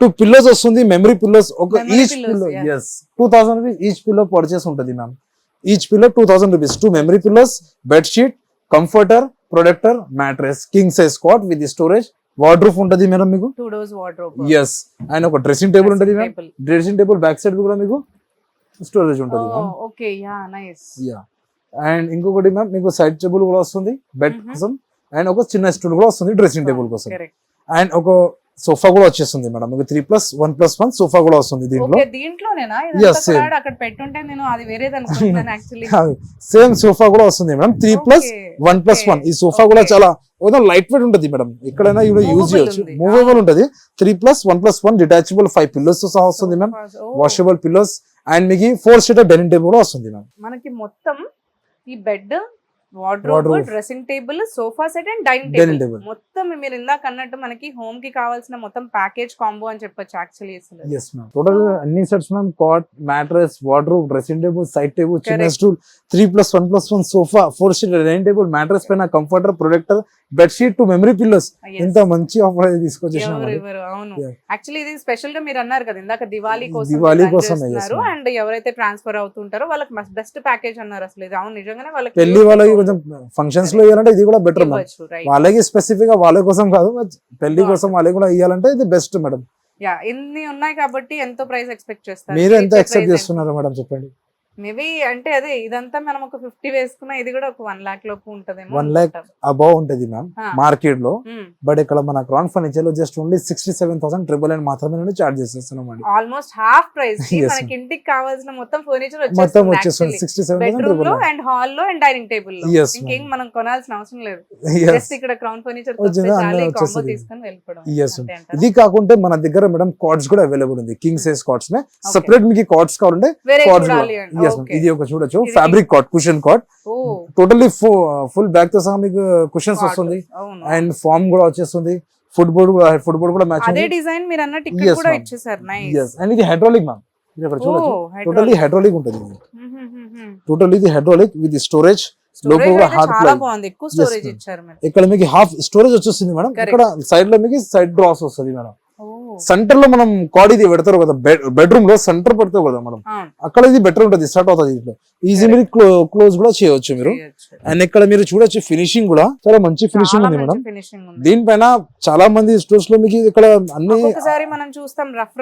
2 పిల్లోస్ వస్తుంది, మెమరీ పిల్లోస్ ఒక each pillow. Yes, 2,000 rupees each pillow purchase ఉంటుంది ma'am. Each pillow 2,000 rupees, 2 memory pillows, bedsheet, comforter, protector, mattress, king size cot with storage, wardrobe ఉంటుంది madam మీకు. Yes, and ఒక dressing table ఉంటుంది ma'am. Dressing table back side కూడా మీకు storage ఉంటుంది ma'am. And ఇంకొకటి ma'am మీకు సైడ్ టేబుల్ కూడా వస్తుంది బెడ్ కోసం, అండ్ ఒక చిన్న స్టూల్ కూడా వస్తుంది డ్రెస్సింగ్ టేబుల్ కోసం, అండ్ ఒక సోఫా కూడా వచ్చేస్తుంది మేడం మీకు. 3+1+1 సోఫా కూడా వస్తుంది దీంట్లో. సేమ్ సోఫా కూడా వస్తుంది మేడం, 3+1+1. ఈ సోఫా కూడా చాలా లైట్ వెయిట్ ఉంటుంది మేడం, ఎక్కడైనా యూజ్ చేయొచ్చు, మూవేబుల్ ఉంటుంది. 3+1+1 డిటాచబుల్ 5 పిల్లోస్ తో సహా వస్తుంది మ్యామ్, వాషబుల్ పిల్లోస్, అండ్ మీకు 4 సీటర్ డైనింగ్ టేబుల్ కూడా వస్తుంది మ్యామ్. మనకి మొత్తం ఈ bed, wardrobe, Wardrobe. Dressing table, sofa set and dining Dining table table. మొత్తం మీరు ఇందాక అన్నట్టు మనకి హోమ్ కి కావాల్సిన మొత్తం ప్యాకేజ్ కాంబో అని చెప్పొచ్చు యాక్చువల్లీ అసలు. ఎస్ మ్యామ్ టోటల్ అన్ని sets ma'am cot, mattress, wardrobe, dressing table, side table, చిన్న Correct. Stool, 3+1+1 sofa, 4 seat dining table, mattress పైన comforter, protector, bedsheet two memory pillows. Yes. ఇంత మంచి ఆఫర్ అయితే తీసుకొచ్చేసినాం ఎవరు అండి. ఎవరు అవును Yeah. యాక్చువల్లీ ఇది స్పెషల్ గా మీరు అన్నారు కదా ఇందాక దివాళీ కోసం దివాళీ run కోసమే, yes, చేస్తున్నారు ma'am. అండ్ ఎవరైతే ట్రాన్స్ఫర్ అవుతుంటారో వాళ్ళకి బెస్ట్ ప్యాకేజ్ అన్నారు అసలు ఇది. అవును నిజంగానే వాళ్ళకి పెళ్లి వాళ్ళకి కొంచెం ఫంక్షన్స్ లో ఇవ్వాలంటే ఇది కూడా బెటర్ మ్యామ్. ఇవ్వచ్చు, right. వాళ్ళకి స్పెసిఫిక్ గా వాళ్ళ కోసం కాదు, పెళ్లి కోసం వాళ్ళకి కూడా ఇవ్వాలంటే ఇది బెస్ట్ మేడం. యా ఇన్ని ఉన్నాయి కాబట్టి ఎంతో ప్రైస్ ఎక్స్పెక్ట్ చేస్తారు. మీరు ఎంత ఎక్సెప్ట్ చేస్తున్నారు మేడం చెప్పండి. మేబీ అంటే అదే ఇదంతా మనం ఒక 50 వేసుకున్నా ఇది కూడా ఒక 1 lakh లోపు ఉంటదేమో 1 lakh అబౌవ్ ఉంటది మ్యామ్ Ah. మార్కెట్ లో. Hmm. బట్ ఇక్కడ మన క్రౌన్ ఫర్నిచర్ లో జస్ట్ ఓన్లీ 67,999 మాత్రమే నేను చార్జ్ చేసేస్తున్నాం అండి. ఆల్మోస్ట్ హాఫ్ ప్రైస్ కి Yes, మనకి ఇంటికి కావాల్సిన మొత్తం ఫర్నిచర్ మొత్తం వచ్చేస్తుంది వచ్చేస్తుంది బెడ్రూమ్ లో 67,999. అండ్ హాల్ లో అండ్ డైనింగ్ టేబుల్ లో. Yes, ఇంకేం మనం కొనాల్సిన అవసరం లేదు. Yes. జస్ట్ ఇక్కడ క్రౌన్ ఫర్నిచర్ వచ్చిందా? అన్నీ కాంబో వచ్చేస్తుంది. తీసుకొని వెళ్ళిపోవడం. Yes, అంతే అంటారా? ఇది కాకుంటే మన దగ్గర మేడం కార్డ్స్ కూడా అవైలబుల్ ఉంది. కింగ్ సైజ్ కార్డ్స్ మే సెపరేట్ మీకు కార్డ్స్ కావాలంటే వేరే కార్డ్స్ చూడాలి కూడా. అండి. Yes, ma'am. Okay. ఇది ఒక చూడొచ్చు ఇది ఫ్యాబ్రిక్ కార్డ్, కుషన్ కార్డ్, ఓ టోటల్లీ ఫుల్ బ్యాగ్ తో సహా మీకు కుషన్స్ వస్తుంది అవును. అండ్ ఫార్మ్ కూడా వచ్చేస్తుంది. ఫుడ్ బోర్డ్ కూడా మ్యాచ్ అదే డిజైన్ మీరు అన్నట్టు ఇక్కడ Yes, కూడా ma'am. ఇచ్చేసారు. నైస్. ఎస్ అండ్ ఇది హైడ్రాలిక్ మ్యామ్. ఇది ఇక్కడ చూడొచ్చు Oh, టోటల్లీ హైడ్రాలిక్ ఉంటుంది. టోటల్లీ ఇది హైడ్రాలిక్ విత్ స్టోరేజ్. లోపల కూడా హార్డ్ చాలా ప్లై. బాగుంది. ఎక్కువ స్టోరేజ్ ma'am. ఇచ్చారు మీరు. ఇక్కడ మీకు హాఫ్ స్టోరేజ్ వచ్చేస్తుంది మేడం. Correct. ఇక్కడ సైడ్ లో మీకు సైడ్ డ్రాస్ వస్తుంది మేడం. ఓ సెంటర్ లో మనం కార్డ్ ఇది పెడతారు కదా, బెడ్రూమ్ లో సెంటర్ పెడతారు కదా మనం, అవును. అక్కడ ఇది బెటర్ ఉంటుంది, స్టార్ట్ అవుతుంది. ఇట్లా ఈజీ మీరు క్లోజ్ కూడా చేయవచ్చు మీరు. చేయొచ్చు. అండ్ ఇక్కడ మీరు చూడొచ్చు ఫినిషింగ్ కూడా చాలా మంచి ఫినిషింగ్ ఉంది మేడం. ఫినిషింగ్ ఉంది. దీనిపైన చాలా మంది స్టోర్స్ లో మీకు ఇక్కడ అన్ని ఒకసారి మనం చూస్తాం రఫ్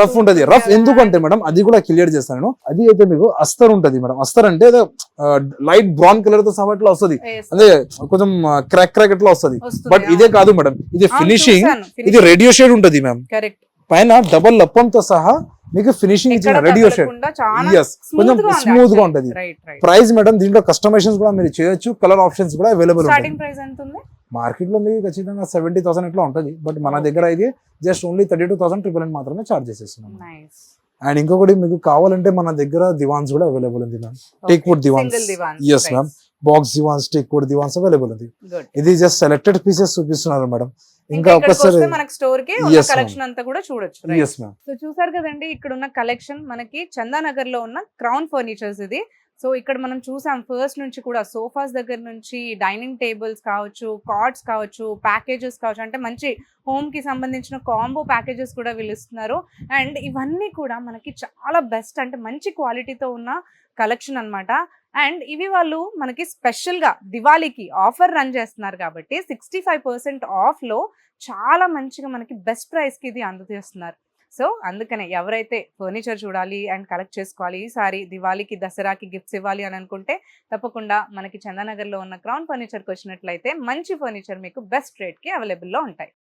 రఫ్ ఉంటది. రఫ్ ఎందుకంటే మేడం అది కూడా క్లియర్ చేస్తాను. అది అయితే మీకు అస్తర్ ఉంటది మేడం. అస్తర్ అంటే లైట్ బ్రౌన్ కలర్ తో సహా ఇట్లా వస్తుంది, అదే కొంచెం క్రాక్ ఇట్లా వస్తుంది. బట్ ఇదే కాదు మేడం, ఇది ఫినిషింగ్, ఇది రేడియో షేడ్ ఉంటది మ్యామ్. కరెక్ట్. పైన డబల్ లప్పంతో సహా మీకు ఫినిషింగ్ ఇచ్చిన రేడియో షేడ్. Yes, కొంచెం స్మూత్ గా ఉంటది. ప్రైస్ మేడం దీంట్లో కస్టమైజేషన్స్ కూడా మీరు చేయొచ్చు, కలర్ ఆప్షన్స్ కూడా అవైలబుల్ ఉంటాయి. స్టార్టింగ్ ప్రైస్ ఎంత ఉంది? మార్కెట్ లో మీకు ఖచ్చితంగా 70,000 ఇట్లా ఉంటది. బట్ మన దగ్గర ఇది జస్ట్ ఓన్లీ 32,999 మాత్రమే చార్జ్ చేసేస్తున్నాం. నైస్. అండ్ ఇంకొకటి మీకు కావాలంటే మన దగ్గర దివాన్స్ కూడా అవైలబుల్ ఉంది ma'am. Teak wood దివాన్స్. Yes ma'am, box దివాన్స్, teak wood దివాన్స్ available ఉంది. గుడ్. ఇది జస్ట్ సెలెక్టెడ్ పీసెస్ చూపిస్తున్నారు మేడం. ఇంకా ఇంకా ఇక్కడికి ఒక్కసారి వస్తే మనకి స్టోర్ కి ఉన్న Yes, ma'am. కలెక్షన్ అంతా కూడా చూడొచ్చు. Yes ma'am. సో చూసారు కదండి ఇక్కడ ఉన్న కలెక్షన్ మనకి చందానగర్ లో ఉన్న క్రౌన్ ఫర్నిచర్స్ ఇది. సో ఇక్కడ మనం చూసాం ఫస్ట్ నుంచి కూడా సోఫాస్ దగ్గర నుంచి డైనింగ్ టేబుల్స్ కావచ్చు, కార్డ్స్ కావచ్చు, ప్యాకేజెస్ కావచ్చు, అంటే మంచి హోమ్ కి సంబంధించిన కాంబో ప్యాకేజెస్ కూడా వీళ్ళు ఇస్తున్నారు. అండ్ ఇవన్నీ కూడా మనకి చాలా బెస్ట్, అంటే మంచి క్వాలిటీతో ఉన్న కలెక్షన్ అన్నమాట. అండ్ ఇవి వాళ్ళు మనకి స్పెషల్ గా దివాళీకి ఆఫర్ రన్ చేస్తున్నారు కాబట్టి 65% ఆఫ్ లో చాలా మంచిగా మనకి బెస్ట్ ప్రైస్ కి ఇది అందజేస్తున్నారు. సో అందుకనే ఎవరైతే ఫర్నిచర్ చూడాలి అండ్ కలెక్ట్ చేసుకోవాలి, ఈసారి దివాళీకి దసరాకి గిఫ్ట్స్ ఇవ్వాలి అని అనుకుంటే తప్పకుండా మనకి చందానగర్లో ఉన్న క్రౌన్ ఫర్నిచర్కి వచ్చినట్లయితే మంచి ఫర్నిచర్ మీకు బెస్ట్ రేట్కి అవైలబుల్లో ఉంటాయి.